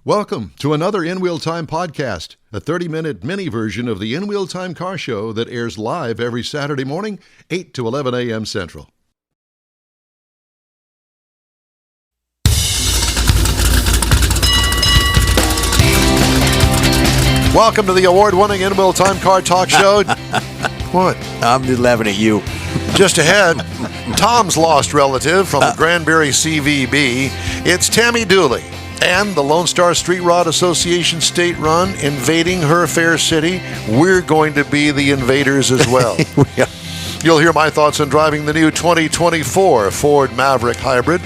Welcome to another In Wheel Time podcast, a 30-minute mini version of the In Wheel Time car show that airs live every Saturday morning, 8 to 11 a.m. Central. Welcome to the award-winning In Wheel Time car talk show. What? I'm laughing at you. Just ahead, Tom's lost relative from the Granbury CVB. It's Tammy Dooley. And the Lone Star Street Rod Association State Run invading her fair city. We're going to be the invaders as well. Yeah. You'll hear my thoughts on driving the new 2024 Ford Maverick Hybrid.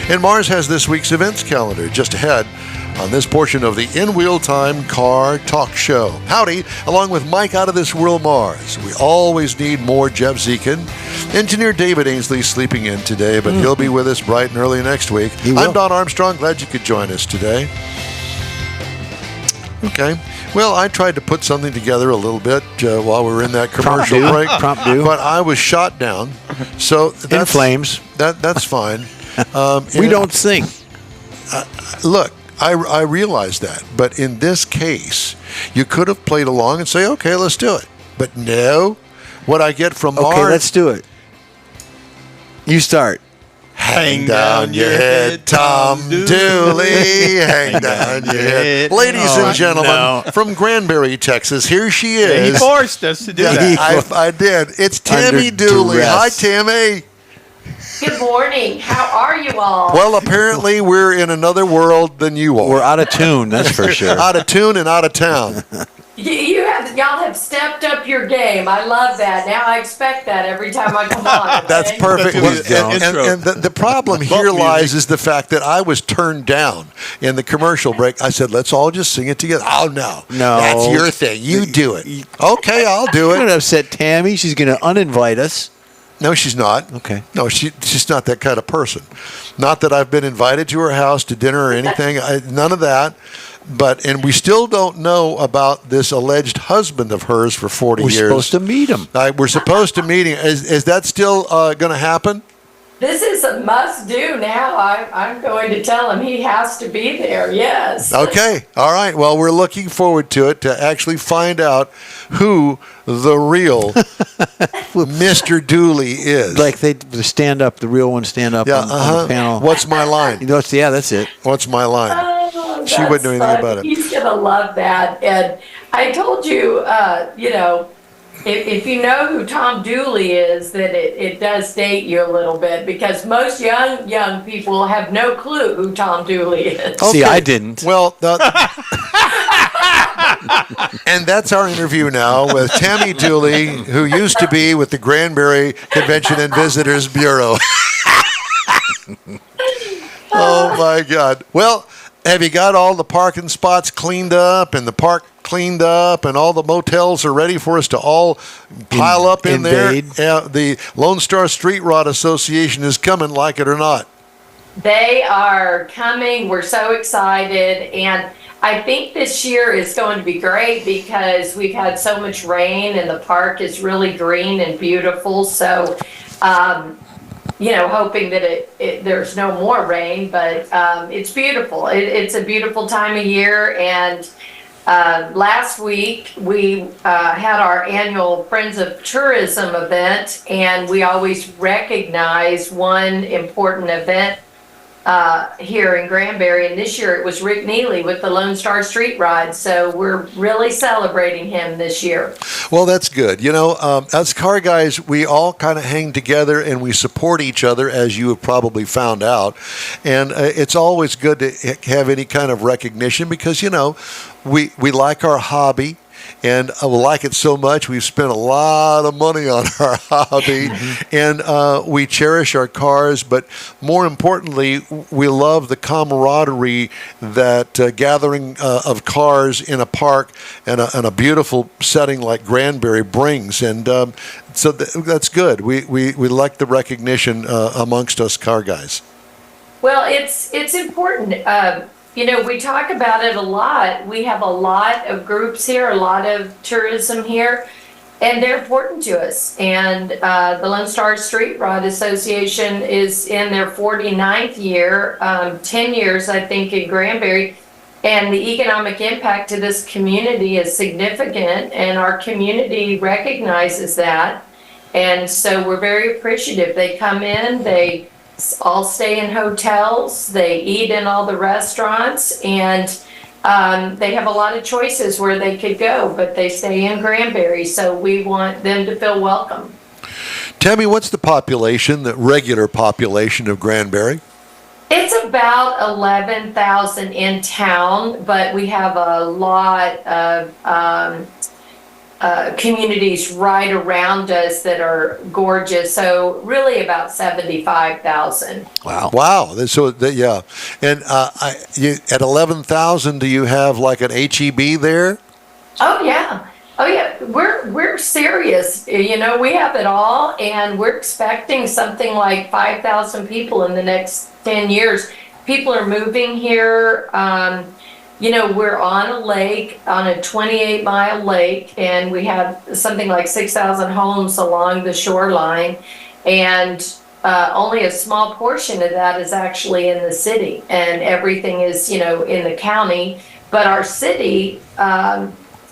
And Mars has this week's events calendar just ahead on this portion of the In Wheel Time Car Talk Show. Howdy, along with Mike out of this world Mars. We always need more Jeff Zekin. Engineer David Ainsley sleeping in today, but he'll be with us bright and early next week. I'm Don Armstrong. Glad you could join us today. Okay. Well, I tried to put something together a little bit while we were in that commercial break, but I was shot down. So that's, in flames. That's fine. We don't sing. Look, I realize that, but in this case, you could have played along and say, okay, let's do it. But no, what I get from Mars... Okay, let's do it. You start. Hang down your head, Tom Dooley. Hang down your head. Ladies and gentlemen, from Granbury, Texas, here she is. He forced us to do that. I did. It's Tammy Dooley. Hi, Tammy. Good morning. How are you all? Well, apparently we're in another world than you are. We're out of tune, that's for sure. Out of tune and out of town. Y'all have stepped up your game. I love that. Now I expect that every time I come on. Okay? That's perfect. And the problem here lies is the fact that I was turned down in the commercial break. I said, let's all just sing it together. Oh, no. That's your thing. You do it. Okay, I'll do You're going it. to upset Tammy. She's going to uninvite us. No, she's not. Okay. No, she's not that kind of person. Not that I've been invited to her house to dinner or anything. None of that. And we still don't know about this alleged husband of hers for 40 years. We're supposed to meet him. We're supposed to meet him. Is that still going to happen? This is a must-do now. I'm going to tell him he has to be there, yes. Okay. All right. Well, we're looking forward to it, to actually find out who the real Mr. Dooley is. Like the real ones stand up on the panel. What's my line? Yeah, that's it. What's my line? Oh, She wouldn't know anything about it. He's going to love that. And I told you, if you know who Tom Dooley is, that it does date you a little bit, because most young people have no clue who Tom Dooley is. Okay. See, I didn't. Well, and that's our interview now with Tammy Dooley, who used to be with the Granbury Convention and Visitors Bureau. Oh, my God. Well, have you got all the parking spots cleaned up and the park cleaned up and all the motels are ready for us to all pile up in invade. there? The Lone Star Street Rod Association is coming, like it or not. They are coming. We're so excited. And I think this year is going to be great because we've had so much rain and the park is really green and beautiful. So, hoping that there's no more rain, but it's beautiful. It's a beautiful time of year. And last week we had our annual Friends of Tourism event, and we always recognize one important event here in Granbury, and this year it was Rick Neely with the Lone Star Street Ride, so we're really celebrating him this year. Well, that's good. As car guys, we all kind of hang together and we support each other, as you have probably found out, and it's always good to have any kind of recognition because, we like our hobby. And we like it so much, we've spent a lot of money on our hobby, and we cherish our cars. But more importantly, we love the camaraderie that gathering of cars in a park and a beautiful setting like Granbury brings. And so that's good. We like the recognition amongst us car guys. Well, it's important. We talk about it a lot. We have a lot of groups here, a lot of tourism here, and they're important to us. And the Lone Star Street Rod Association is in their 49th year, 10 years, I think, in Granbury. And the economic impact to this community is significant, and our community recognizes that. And so we're very appreciative. They come in, they all stay in hotels, they eat in all the restaurants, and they have a lot of choices where they could go, but they stay in Granbury, so we want them to feel welcome. Tammy, what's the population, the regular population of Granbury? It's about 11,000 in town, but we have a lot of communities right around us that are gorgeous. So really about 75,000. Wow. So, yeah. And at 11,000, do you have like an HEB there? Oh, yeah. Oh, yeah. We're serious. You know, we have it all, and we're expecting something like 5,000 people in the next 10 years. People are moving here. You know, we're on a lake, on a 28-mile lake, and we have something like 6,000 homes along the shoreline, and only a small portion of that is actually in the city, and everything is, you know, in the county. But our city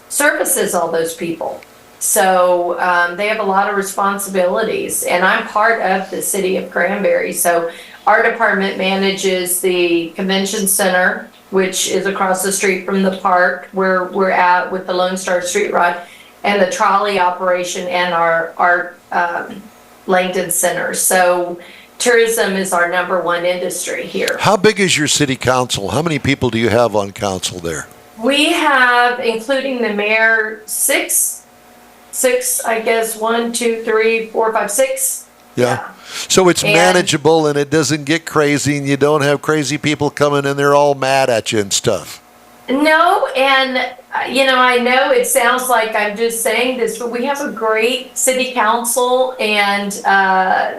services all those people. So they have a lot of responsibilities, and I'm part of the city of Granbury. So our department manages the convention center, which is across the street from the park where we're at with the Lone Star Street Rod, and the trolley operation, and our Langdon Center. So tourism is our number one industry here. How big is your city council? How many people do you have on council there? We have, including the mayor, six, I guess, 1, 2, 3, 4, 5, 6. Yeah. So it's manageable, and it doesn't get crazy, and you don't have crazy people coming and they're all mad at you and stuff. No, and you know, I know it sounds like I'm just saying this, but we have a great city council and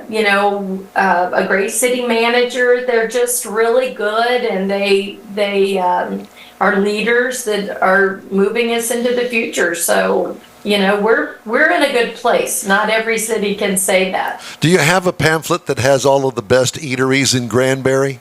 you know, a great city manager. They're just really good, and they are leaders that are moving us into the future. So, you know, we're in a good place. Not every city can say that. Do you have a pamphlet that has all of the best eateries in Granbury?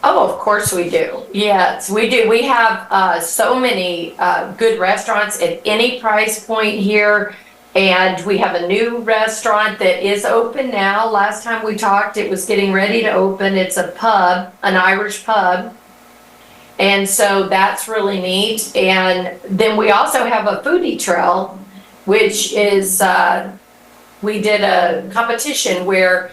Oh, of course we do. Yes, we do. We have so many good restaurants at any price point here. And we have a new restaurant that is open now. Last time we talked, it was getting ready to open. It's a pub, an Irish pub. And so that's really neat. And then we also have a foodie trail, which is, we did a competition where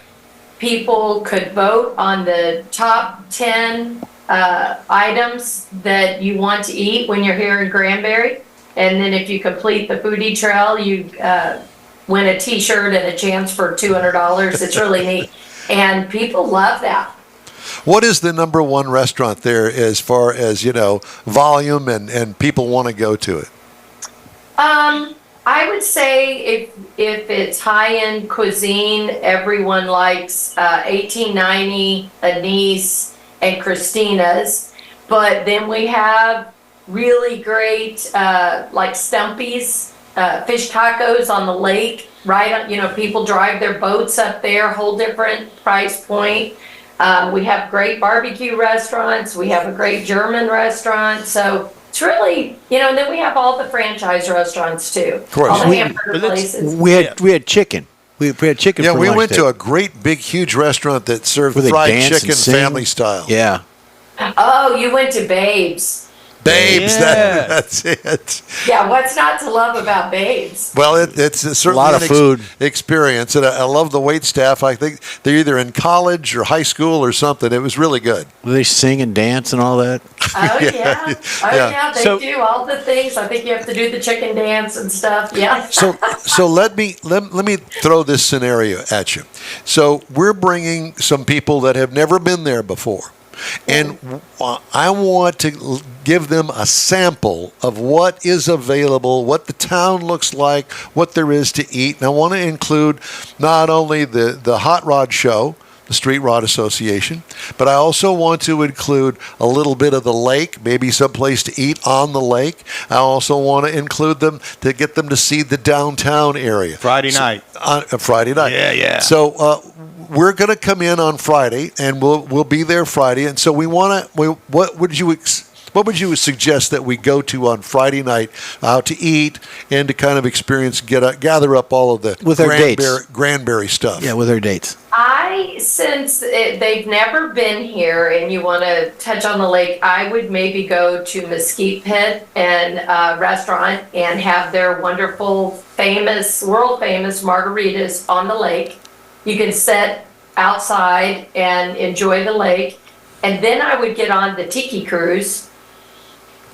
people could vote on the top 10 items that you want to eat when you're here in Granbury. And then if you complete the foodie trail, you win a t-shirt and a chance for $200. It's really neat. And people love that. What is the number one restaurant there as far as, you know, volume and people want to go to it? I would say if it's high-end cuisine, everyone likes 1890, Anise, and Christina's. But then we have really great like Stumpy's, fish tacos on the lake, right? You know, people drive their boats up there, whole different price point. We have great barbecue restaurants. We have a great German restaurant. So it's really, you know, and then we have all the franchise restaurants too. Of course. All the hamburger places. We had chicken. We had chicken. Yeah, for we lunch went there. to a great, big, huge restaurant that served Where they fried dance and chicken sing. family style. Yeah. Oh, you went to Babes. Babes, Yeah. that's it. Yeah, what's not to love about Babes? Well, it's certainly lot of food. Experience, and I love the wait staff. I think they're either in college or high school or something. It was really good. Where they sing and dance and all that. Oh, yeah. Oh, Yeah. yeah, they do all the things. I think you have to do the chicken dance and stuff. Yeah. So let me throw this scenario at you. So we're bringing some people that have never been there before. And I want to give them a sample of what is available, what the town looks like, what there is to eat. And I want to include not only the Hot Rod Show, the Street Rod Association, but I also want to include a little bit of the lake, maybe someplace to eat on the lake. I also want to include them to get them to see the downtown area. Friday night. Friday night. Yeah. So we're going to come in on Friday, and we'll be there Friday. And so we want to. What would you What would you suggest that we go to on Friday night out to eat and to kind of experience, gather up all of the With our dates. Granbury stuff? Yeah, with our dates. Since they've never been here and you want to touch on the lake, I would maybe go to Mesquite Pit and restaurant and have their wonderful, world famous margaritas on the lake. You can sit outside and enjoy the lake. And then I would get on the tiki cruise.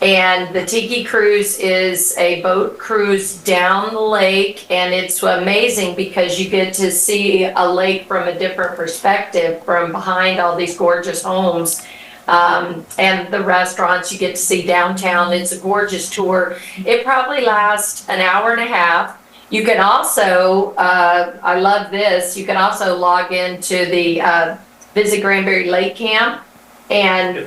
And the tiki cruise is a boat cruise down the lake, and it's amazing because you get to see a lake from a different perspective from behind all these gorgeous homes. And the restaurants, you get to see downtown. It's a gorgeous tour. It probably lasts an hour and a half. You can also, I love this, you can also log into the Visit Granbury Lake Camp and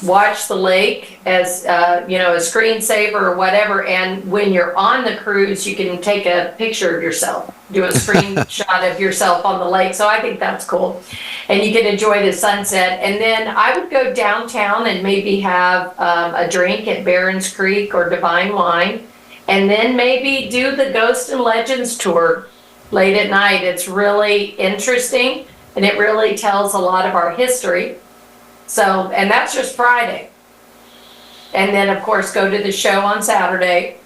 watch the lake as a screensaver or whatever. And when you're on the cruise, you can take a picture of yourself, do a screenshot of yourself on the lake. So I think that's cool. And you can enjoy the sunset. And then I would go downtown and maybe have a drink at Barron's Creek or Divine Wine. And then maybe do the Ghost and Legends tour late at night. It's really interesting, and it really tells a lot of our history. So, and that's just Friday. And then, of course, go to the show on Saturday.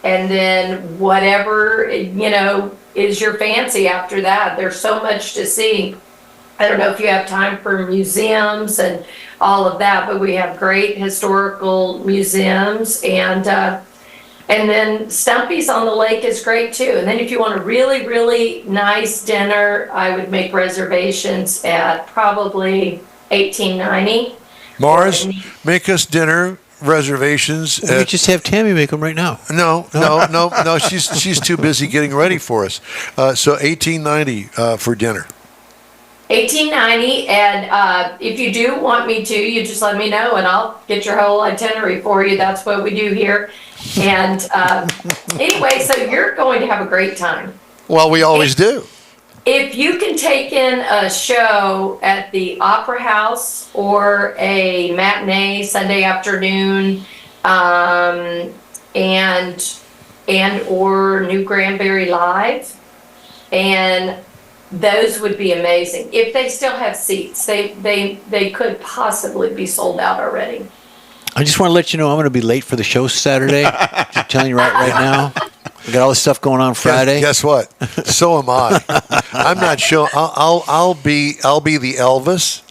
And then whatever, is your fancy after that. There's so much to see. I don't know if you have time for museums and all of that, but we have great historical museums. And then Stumpy's on the lake is great too. And then if you want a really, really nice dinner, I would make reservations at probably 1890. Mars, make us dinner reservations. We could just have Tammy make them right now. No. She's too busy getting ready for us. So 1890 for dinner. 1890, and if you do want me to, you just let me know and I'll get your whole itinerary for you. That's what we do here. And anyway, so you're going to have a great time. Well, we always do. If you can take in a show at the Opera House or a matinee Sunday afternoon, and or New Granbury Live, and those would be amazing. If they still have seats, they could possibly be sold out already. I just want to let you know I'm going to be late for the show Saturday. Just telling you right now. We got all this stuff going on Friday. Guess what? So am I. I'm not sure. I'll be the Elvis,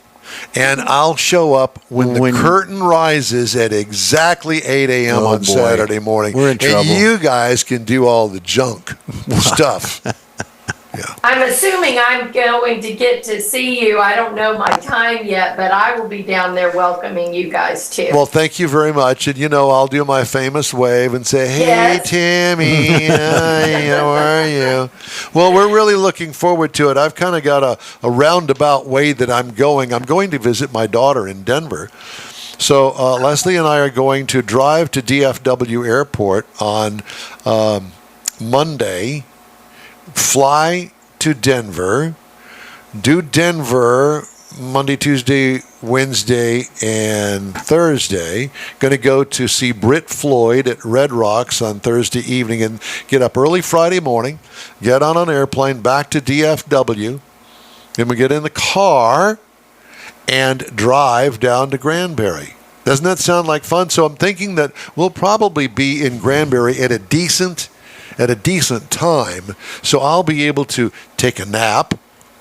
and I'll show up when the curtain rises at exactly 8 a.m. on Saturday morning. We're in trouble. And you guys can do all the junk stuff. Yeah. I'm assuming I'm going to get to see you. I don't know my time yet, but I will be down there welcoming you guys too. Well, thank you very much. And, I'll do my famous wave and say, hey, yes. Tammy, hi, how are you? Well, we're really looking forward to it. I've kind of got a roundabout way that I'm going. I'm going to visit my daughter in Denver. So Leslie and I are going to drive to DFW Airport on Monday, fly to Denver, do Denver Monday, Tuesday, Wednesday, and Thursday. Going to go to see Britt Floyd at Red Rocks on Thursday evening and get up early Friday morning, get on an airplane back to DFW, and we get in the car and drive down to Granbury. Doesn't that sound like fun? So I'm thinking that we'll probably be in Granbury at a decent time, so I'll be able to take a nap.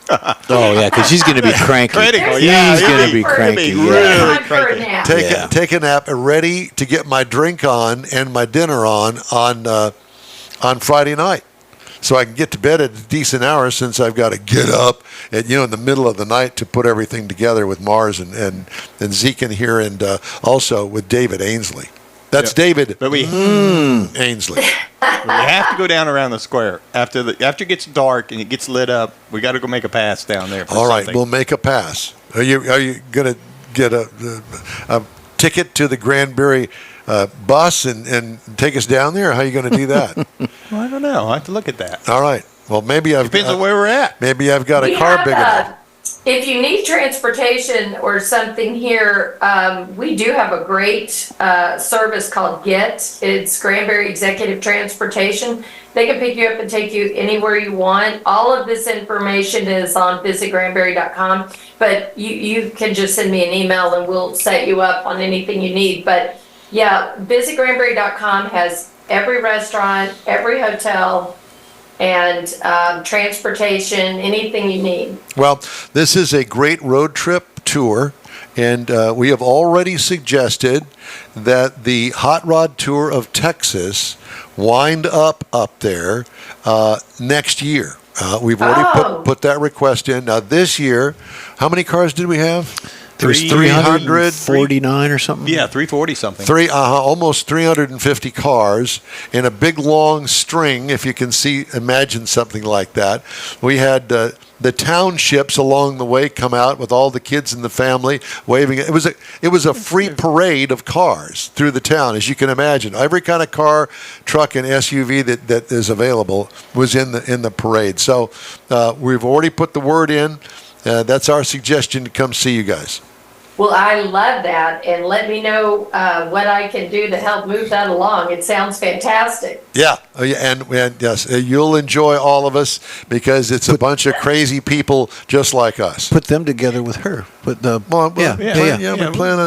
Oh yeah, because she's going to be cranky. Critical, She's going to be cranky. Really cranky. Take a nap, ready to get my drink on and my dinner on Friday night, so I can get to bed at a decent hour. Since I've got to get up at in the middle of the night to put everything together with Mars and Zeke in here, and also with David Ainsley. That's David. But Ainsley. We have to go down around the square after it gets dark and it gets lit up. We got to go make a pass down there. All right, we'll make a pass. Are you gonna get a ticket to the Granbury bus and take us down there? Or how are you going to do that? Well, I don't know. I have to look at that. All right. Well, maybe Depends on where we're at. Maybe I've got a car big enough. If you need transportation or something here, we do have a great service called GET. It's Granbury Executive Transportation. They can pick you up and take you anywhere you want. All of this information is on visitgranbury.com, but you can just send me an email and we'll set you up on anything you need. But yeah, visitgranbury.com has every restaurant, every hotel, and transportation, anything you need. Well, this is a great road trip tour, and we have already suggested that the Hot Rod Tour of Texas wind up there next year. We've already put that request in. Now, this year, how many cars did we have? There's 349 or something. Yeah, 340 something. Almost 350 cars in a big long string. If you can imagine something like that. We had the townships along the way come out with all the kids in the family waving. It was a free parade of cars through the town, as you can imagine. Every kind of car, truck, and SUV that is available was in the parade. So we've already put the word in. That's our suggestion to come see you guys. Well, I love that, and let me know what I can do to help move that along. It sounds fantastic. Yeah, and yes, you'll enjoy all of us because it's a bunch of crazy people just like us. Put them together with her. We plan on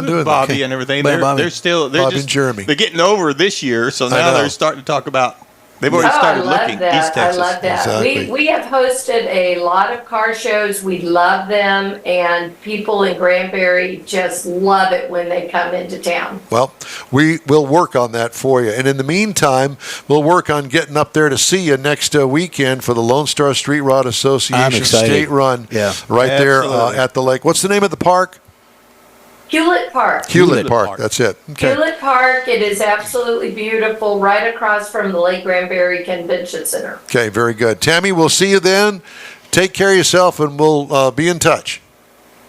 doing Bobby that. and everything. Bobby. They're and Jeremy. They're getting over this year, so now they're starting to talk about. They've already started looking East Texas. I love that. Exactly. We have hosted a lot of car shows. We love them, and people in Granbury just love it when they come into town. Well, we will work on that for you. And in the meantime, we'll work on getting up there to see you next weekend for the Lone Star Street Rod Association State Run. Yeah. Right there Absolutely. at the lake. What's the name of the park? Hewlett Park. Hewlett Park. That's it. Okay. Hewlett Park, it is absolutely beautiful, right across from the Lake Granbury Convention Center. Okay, very good. Tammy, we'll see you then. Take care of yourself, and we'll be in touch.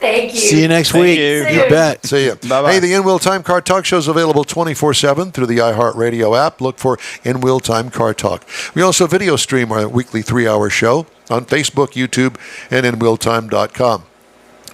Thank you. See you next Thank week. you. You bet. See you. Bye-bye. Hey, the In Wheel Time Car Talk Show is available 24/7 through the iHeartRadio app. Look for In Wheel Time Car Talk. We also video stream our weekly 3-hour show on Facebook, YouTube, and InWheelTime.com.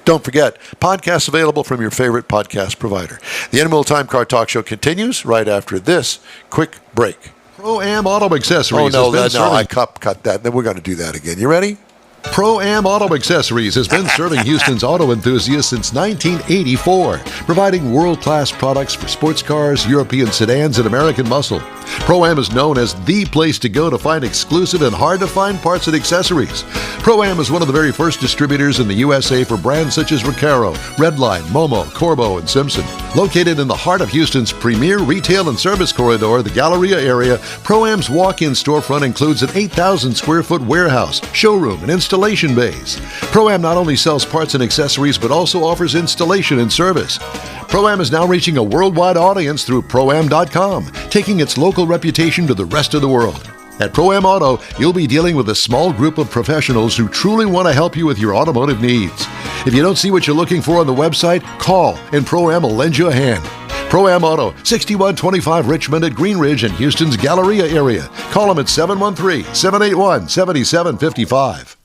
Don't forget, podcasts available from your favorite podcast provider. The In Wheel Time Car Talk Show continues right after this quick break. Pro-Am Auto Accessories. Oh, has been I cut that. Then we're going to do that again. You ready? Pro-Am Auto Accessories has been serving Houston's auto enthusiasts since 1984, providing world-class products for sports cars, European sedans, and American muscle. Pro-Am is known as the place to go to find exclusive and hard-to-find parts and accessories. Pro-Am is one of the very first distributors in the USA for brands such as Recaro, Redline, Momo, Corbo, and Simpson. Located in the heart of Houston's premier retail and service corridor, the Galleria area, Pro-Am's walk-in storefront includes an 8,000-square-foot warehouse, showroom, and installation bays. Pro-Am not only sells parts and accessories, but also offers installation and service. Pro-Am is now reaching a worldwide audience through Pro-Am.com, taking its local reputation to the rest of the world. At Pro-Am Auto, you'll be dealing with a small group of professionals who truly want to help you with your automotive needs. If you don't see what you're looking for on the website, call and Pro-Am will lend you a hand. Pro-Am Auto, 6125 Richmond at Green Ridge in Houston's Galleria area. Call them at 713-781-7755.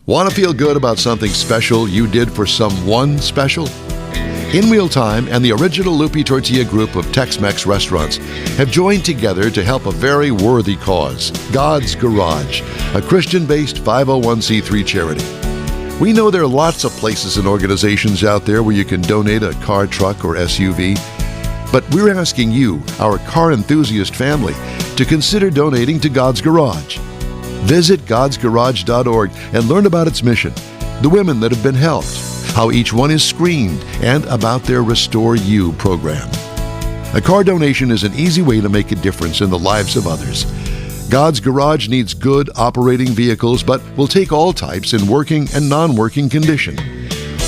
Want to feel good about something special you did for someone special? In Wheel Time and the original Lupi Tortilla group of Tex-Mex restaurants have joined together to help a very worthy cause, God's Garage, a Christian-based 501c3 charity. We know there are lots of places and organizations out there where you can donate a car, truck, or SUV, but we're asking you, our car enthusiast family, to consider donating to God's Garage. Visit godsgarage.org and learn about its mission, the women that have been helped, how each one is screened, and about their Restore You program. A car donation is an easy way to make a difference in the lives of others. God's Garage needs good operating vehicles, but will take all types in working and non-working condition.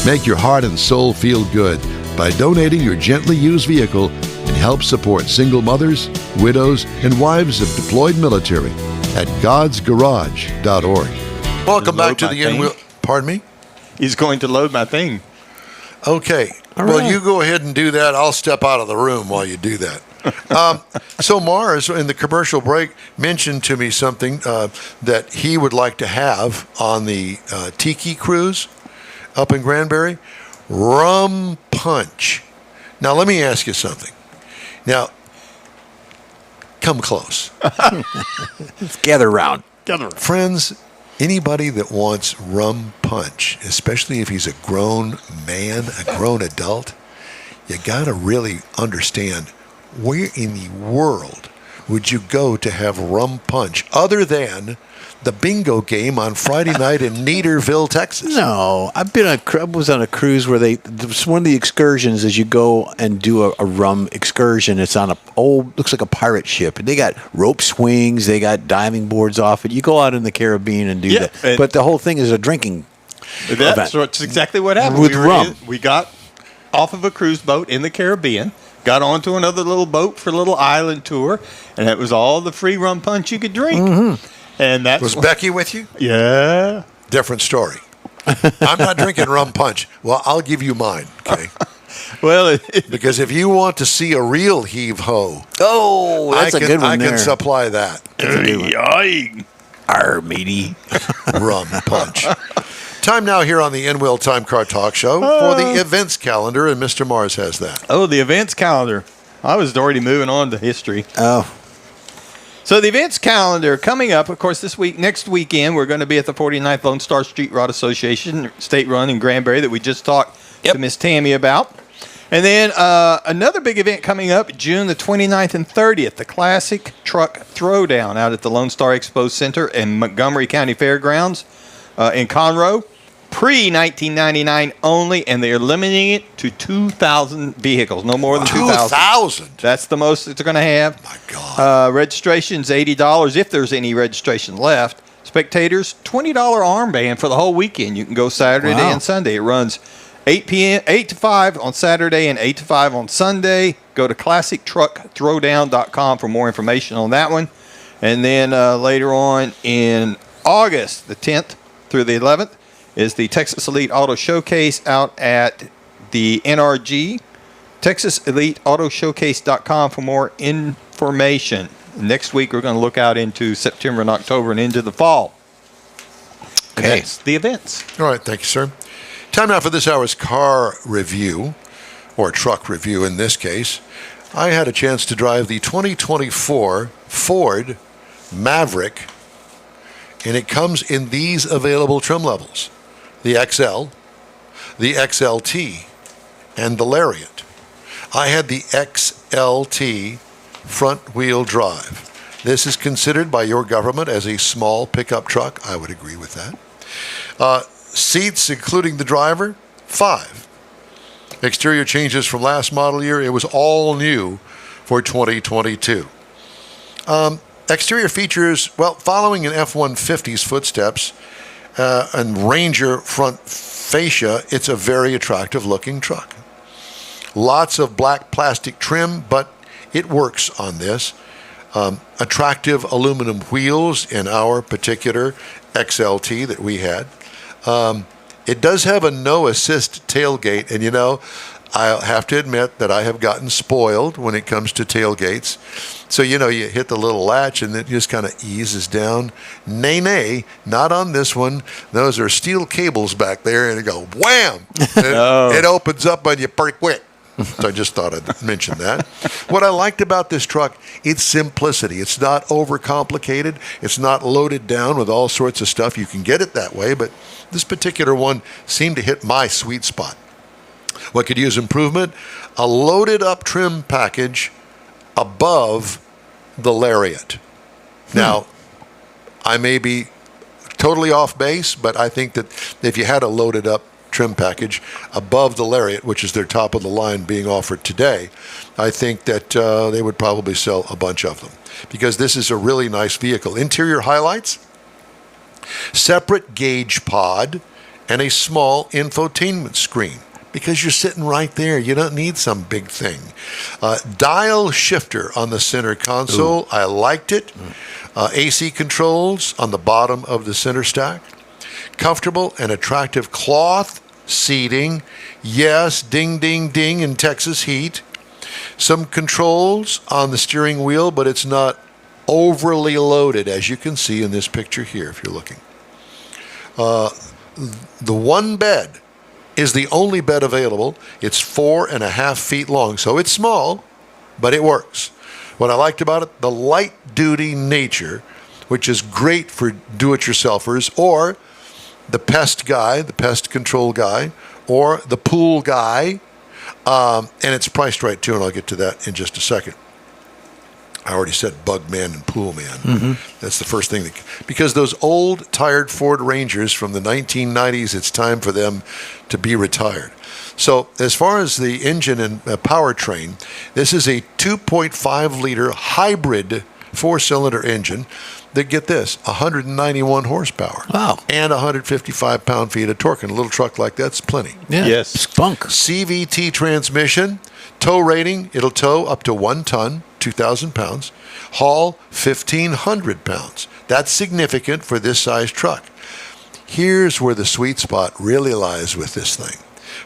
Make your heart and soul feel good by donating your gently used vehicle and help support single mothers, widows, and wives of deployed military at godsgarage.org. Welcome back to my the In thing. Wheel. Pardon me? He's going to load my thing. Okay. All Well, right. you go ahead and do that. I'll step out of the room while you do that. So Mars, in the commercial break, mentioned to me something that he would like to have on the tiki cruise up in Granbury. Rum punch. Now, let me ask you something. Now, come close. Let's gather around. Friends, anybody that wants rum punch, especially if he's a grown man, a grown adult, you got to really understand where in the world would you go to have rum punch other than the bingo game on Friday night in Neaterville, Texas? No, I was on a cruise where one of the excursions is you go and do a rum excursion. It's on looks like a pirate ship. They got rope swings, they got diving boards off it. You go out in the Caribbean and do that. But the whole thing is a drinking event. That's exactly what happened. With rum. We got off of a cruise boat in the Caribbean, got onto another little boat for a little island tour, and it was all the free rum punch you could drink. Mm-hmm. And that was Becky with you? Yeah. Different story. I'm not drinking rum punch. Well, I'll give you mine, okay? Well, because if you want to see a real heave-ho, that's a good one I there. can supply that. Arr, matey. Rum punch. Time now here on the In-Wheel Time Car Talk Show for the events calendar, and Mr. Mars has that. Oh, the events calendar. I was already moving on to history. Oh. So the events calendar coming up, of course, next weekend, we're going to be at the 49th Lone Star Street Rod Association, state run in Granbury that we just talked to Miss Tammy about. And then another big event coming up, June the 29th and 30th, the Classic Truck Throwdown out at the Lone Star Expo Center in Montgomery County Fairgrounds in Conroe. Pre-1999 only, and they're limiting it to 2,000 vehicles, no more than 2,000. That's the most that they're going to have. My God. Registration's $80 if there's any registration left. Spectators, $20 armband for the whole weekend. You can go Saturday and Sunday. It runs 8 to 5 on Saturday and 8 to 5 on Sunday. Go to classictruckthrowdown.com for more information on that one. And then later on in August, the 10th through the 11th, is the Texas Elite Auto Showcase out at the NRG. TexasEliteAutoShowcase.com for more information. Next week, we're going to look out into September and October and into the fall. Okay. That's the events. All right, thank you, sir. Time now for this hour's car review, or truck review in this case. I had a chance to drive the 2024 Ford Maverick, and it comes in these available trim levels: the XL, the XLT, and the Lariat. I had the XLT front-wheel drive. This is considered by your government as a small pickup truck. I would agree with that. Seats, including the driver, 5. Exterior changes from last model year. It was all new for 2022. Exterior features, well, following an F-150's footsteps and Ranger front fascia, it's a very attractive looking truck. Lots of black plastic trim, but it works on this. Attractive aluminum wheels in our particular XLT that we had. It does have a no-assist tailgate, and I have to admit that I have gotten spoiled when it comes to tailgates. So, you hit the little latch and it just kind of eases down. Nay, not on this one. Those are steel cables back there, and it go wham! It opens up on you pretty quick. So I just thought I'd mention that. What I liked about this truck, its simplicity. It's not overcomplicated. It's not loaded down with all sorts of stuff. You can get it that way, but this particular one seemed to hit my sweet spot. What could use improvement? A loaded up trim package above the Lariat. Now, I may be totally off base, but I think that if you had a loaded up trim package above the Lariat, which is their top of the line being offered today, I think that they would probably sell a bunch of them, because this is a really nice vehicle. Interior highlights: separate gauge pod and a small infotainment screen, because you're sitting right there. You don't need some big thing. Dial shifter on the center console. Ooh. I liked it. AC controls on the bottom of the center stack. Comfortable and attractive cloth seating. Yes, ding, ding, ding in Texas heat. Some controls on the steering wheel, but it's not overly loaded, as you can see in this picture here, if you're looking. The one bed is the only bed available. It's 4.5 feet long, so it's small, but it works. What I liked about it, the light-duty nature, which is great for do-it-yourselfers, or the pest guy, the pest control guy, or the pool guy, and it's priced right, too, and I'll get to that in just a second. I already said bug man and pool man. Mm-hmm. That's the first thing. Because those old, tired Ford Rangers from the 1990s, it's time for them to be retired. So as far as the engine and powertrain, this is a 2.5-liter hybrid four-cylinder engine that, get this, 191 horsepower. Wow. And 155 pound-feet of torque. And a little truck like that's plenty. Yeah. Yes. Spunk. CVT transmission, tow rating, it'll tow up to 1 ton, 2,000 pounds. Haul, 1,500 pounds. That's significant for this size truck. Here's where the sweet spot really lies with this thing.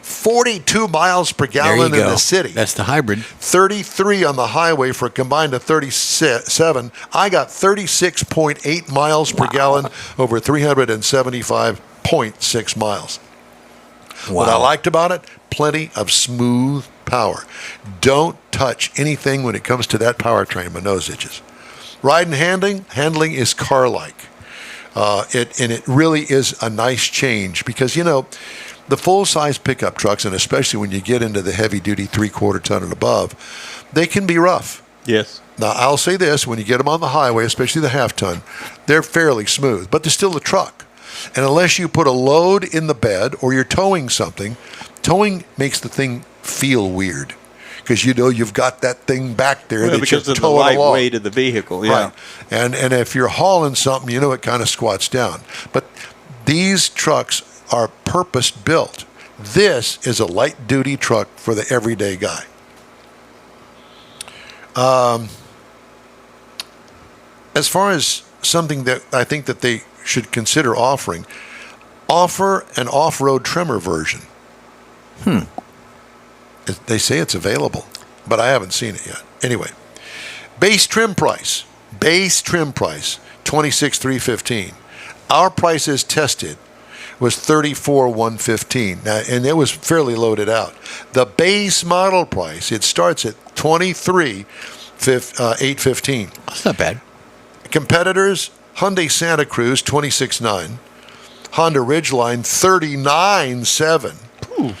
42 miles per gallon in the city. That's the hybrid. 33 on the highway for a combined of 37. I got 36.8 miles per gallon over 375.6 miles. Wow. What I liked about it, plenty of smooth power. Don't touch anything when it comes to that powertrain. My nose itches. Ride and handling is car-like. It really is a nice change because, you know, the full-size pickup trucks, and especially when you get into the heavy-duty 3/4 ton and above, they can be rough. Yes. Now, I'll say this, when you get them on the highway, especially the half-ton, they're fairly smooth, but they're still a truck. And unless you put a load in the bed or you're towing something, towing makes the thing feel weird because, you know, you've got that thing back there that because you're of the towing light along. weight of the vehicle. Yeah. Right. And if you're hauling something, you know, it kind of squats down. But these trucks are purpose-built. This is a light-duty truck for the everyday guy. As far as something that I think that they should consider offering, offer an off-road trimmer version. They say it's available, but I haven't seen it yet. Anyway, base trim price, $26,315. Our price is tested was $34,115. Now, and it was fairly loaded out. The base model price, it starts at $23,815. That's not bad. Competitors, Hyundai Santa Cruz, $26,900. Honda Ridgeline, $39,700.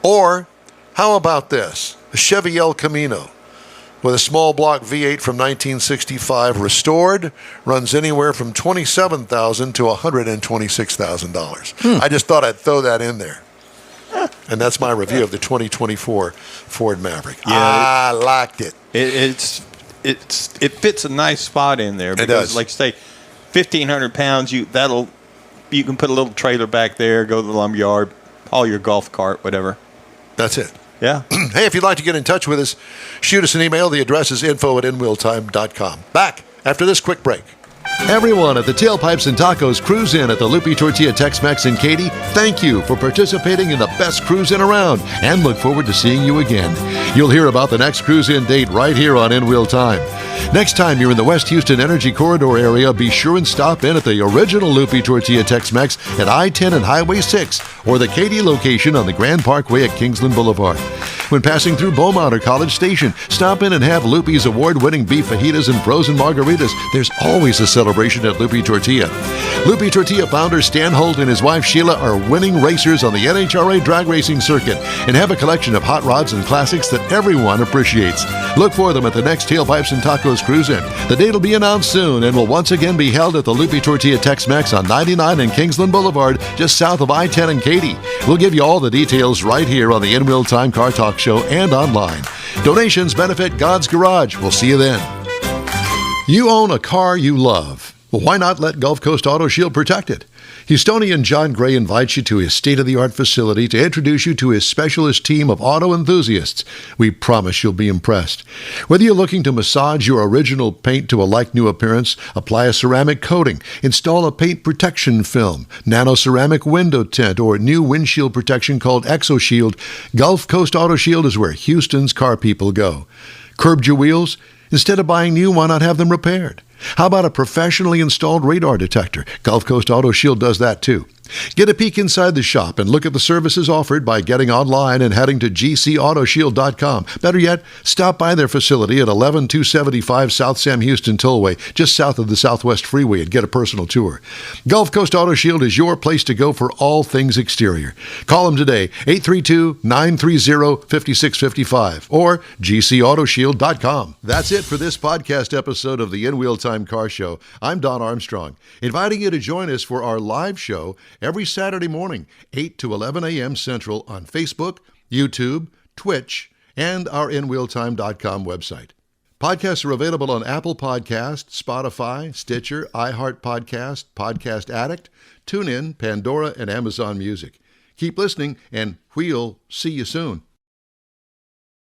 Or, how about this? A Chevy El Camino with a small block V8 from 1965 restored, runs anywhere from $27,000 to $126,000. I just thought I'd throw that in there. And that's my review of the 2024 Ford Maverick. Yeah, I liked it. It fits a nice spot in there. Because, does. like say, 1,500 pounds. You can put a little trailer back there, go to the lumberyard, haul your golf cart, whatever. That's it. Yeah. Hey, if you'd like to get in touch with us, shoot us an email. The address is info@inwheeltime.com. Back after this quick break. Everyone at the Tailpipes and Tacos Cruise In at the Lupi Tortilla Tex-Mex in Katy, thank you for participating in the best cruise in around and look forward to seeing you again. You'll hear about the next cruise in date right here on In Wheel Time. Next time you're in the West Houston Energy Corridor area, be sure and stop in at the original Lupi Tortilla Tex-Mex at I-10 and Highway 6 or the Katy location on the Grand Parkway at Kingsland Boulevard. When passing through Beaumont or College Station, stop in and have Lupi's award-winning beef fajitas and frozen margaritas. There's always a celebration at Lupi Tortilla. Lupi Tortilla founder Stan Holt and his wife Sheila are winning racers on the NHRA drag racing circuit and have a collection of hot rods and classics that everyone appreciates. Look for them at the next Tailpipes and Tacos Cruise In. The date will be announced soon and will once again be held at the Lupi Tortilla Tex-Mex on 99 and Kingsland Boulevard, just south of I-10 and Katy. We'll give you all the details right here on the In Wheel Time Car Talk Show and online. Donations benefit God's Garage. We'll see you then. You own a car you love. Well, why not let Gulf Coast Auto Shield protect it? Houstonian John Gray invites you to his state-of-the-art facility to introduce you to his specialist team of auto enthusiasts. We promise you'll be impressed. Whether you're looking to massage your original paint to a like-new appearance, apply a ceramic coating, install a paint protection film, nano-ceramic window tint, or new windshield protection called ExoShield, Gulf Coast Auto Shield is where Houston's car people go. Curbed your wheels? Instead of buying new, why not have them repaired? How about a professionally installed radar detector? Gulf Coast Auto Shield does that too. Get a peek inside the shop and look at the services offered by getting online and heading to gcautoshield.com. Better yet, stop by their facility at 11275 South Sam Houston Tollway, just south of the Southwest Freeway, and get a personal tour. Gulf Coast Auto Shield is your place to go for all things exterior. Call them today, 832-930-5655 or gcautoshield.com. That's it for this podcast episode of the In Wheel Time Car Show. I'm Don Armstrong, inviting you to join us for our live show every Saturday morning, 8 to 11 a.m. Central on Facebook, YouTube, Twitch, and our InWheelTime.com website. Podcasts are available on Apple Podcasts, Spotify, Stitcher, iHeart Podcast, Podcast Addict, TuneIn, Pandora, and Amazon Music. Keep listening, and we'll see you soon.